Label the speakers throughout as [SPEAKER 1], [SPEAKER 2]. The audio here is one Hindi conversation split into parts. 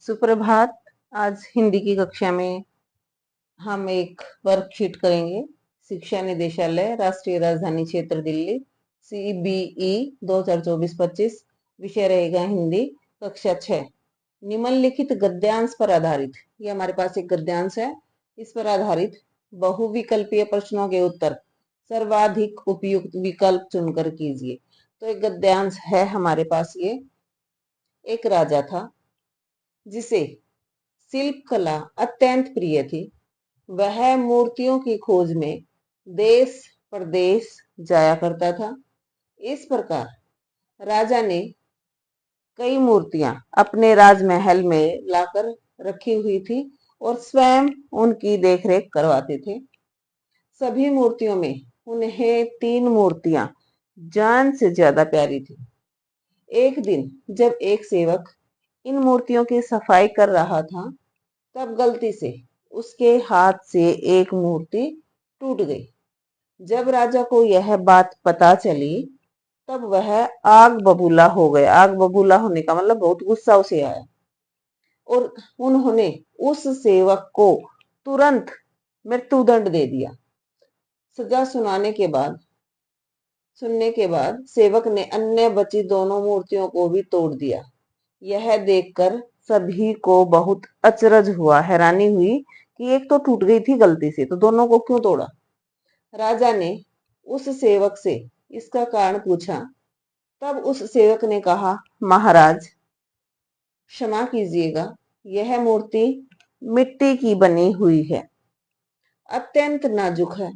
[SPEAKER 1] सुप्रभात। आज हिंदी की कक्षा में हम एक वर्कशीट करेंगे। शिक्षा निदेशालय, राष्ट्रीय राजधानी क्षेत्र दिल्ली, CBE 2024-25। विषय रहेगा हिंदी, कक्षा 6। निम्नलिखित गद्यांश पर आधारित, ये हमारे पास एक गद्यांश है, इस पर आधारित बहुविकल्पीय प्रश्नों के उत्तर सर्वाधिक उपयुक्त विकल्प चुनकर कीजिए। तो एक गद्यांश है हमारे पास ये। एक राजा था जिसे शिल्प कला अत्यंत प्रिय थी। वह मूर्तियों की खोज में देश प्रदेश जाया करता था। इस प्रकार राजा ने कई मूर्तियां अपने राजमहल में लाकर रखी हुई थी और स्वयं उनकी देखरेख करवाते थे। सभी मूर्तियों में उन्हें 3 मूर्तियां जान से ज्यादा प्यारी थी। एक दिन जब एक सेवक इन मूर्तियों की सफाई कर रहा था, तब गलती से उसके हाथ से एक मूर्ति टूट गई। जब राजा को यह बात पता चली, तब वह आग बबूला हो गया। आग बबूला होने का मतलब बहुत गुस्सा उसे आया और उन्होंने उस सेवक को तुरंत मृत्युदंड दे दिया। सजा सुनने के बाद सेवक ने अन्य बची दोनों मूर्तियों को भी तोड़ दिया। यह देखकर सभी को बहुत अचरज हुआ, हैरानी हुई कि एक तो टूट गई थी गलती से, तो दोनों को क्यों तोड़ा। राजा ने उस सेवक से इसका कारण पूछा। तब उस सेवक ने कहा, महाराज क्षमा कीजिएगा, यह मूर्ति मिट्टी की बनी हुई है, अत्यंत नाजुक है,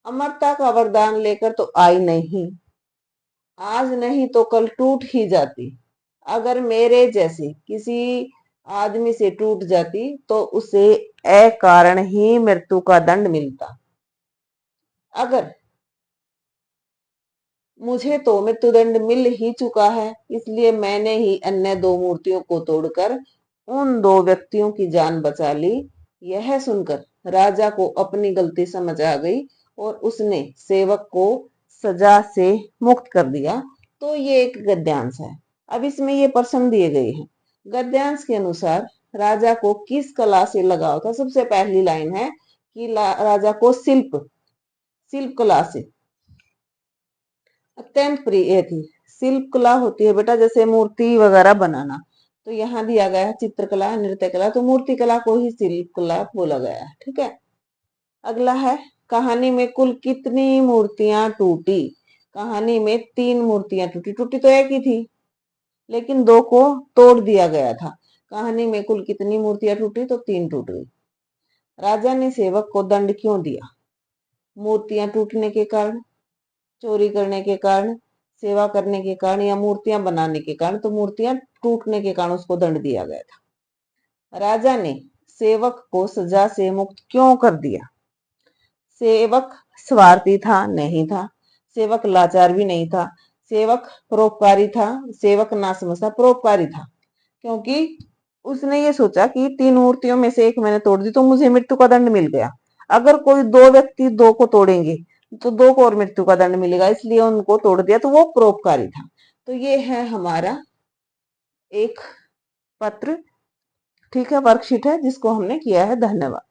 [SPEAKER 1] अमरता का वरदान लेकर तो आई नहीं, आज नहीं तो कल टूट ही जाती। अगर मेरे जैसे किसी आदमी से टूट जाती तो उसे अकारण ही मृत्यु का दंड मिलता। अगर मुझे तो मृत्युदंड मिल ही चुका है, इसलिए मैंने ही अन्य 2 मूर्तियों को तोड़कर उन 2 व्यक्तियों की जान बचा ली। यह सुनकर राजा को अपनी गलती समझ आ गई और उसने सेवक को सजा से मुक्त कर दिया। तो ये एक गद्यांश है। अब इसमें ये प्रश्न दिए गए हैं। गद्यांश के अनुसार राजा को किस कला से लगाव था। सबसे पहली लाइन है कि राजा को शिल्प कला से अत्यंत प्रिय थी। शिल्प कला होती है बेटा जैसे मूर्ति वगैरह बनाना, तो यहाँ दिया गया है चित्रकला, नृत्य कला, तो मूर्ति कला को ही शिल्प कला बोला गया है। ठीक है। अगला है, कहानी में कुल कितनी मूर्तियां टूटी। कहानी में 3 मूर्तियां टूटी। टूटी तो एक ही थी, लेकिन 2 को तोड़ दिया गया था। कहानी में कुल कितनी मूर्तियां टूटी, तो 3 टूट गई। राजा ने सेवक को दंड क्यों दिया। मूर्तियां टूटने के कारण, चोरी करने के कारण, सेवा करने के कारण, या मूर्तियां बनाने के कारण। तो मूर्तियां टूटने के कारण उसको दंड दिया गया था। राजा ने सेवक को सजा से मुक्त क्यों कर दिया। सेवक स्वार्थी था? नहीं था। सेवक लाचार भी नहीं था। सेवक परोपकारी था? सेवक ना समझता परोपकारी था, क्योंकि उसने ये सोचा कि 3 मूर्तियों में से एक मैंने तोड़ दी तो मुझे मृत्यु का दंड मिल गया। अगर कोई 2 व्यक्ति 2 को तोड़ेंगे तो 2 को और मृत्यु का दंड मिलेगा, इसलिए उनको तोड़ दिया, तो वो परोपकारी था। तो ये है हमारा एक पत्र, ठीक है, वर्कशीट है जिसको हमने किया है। धन्यवाद।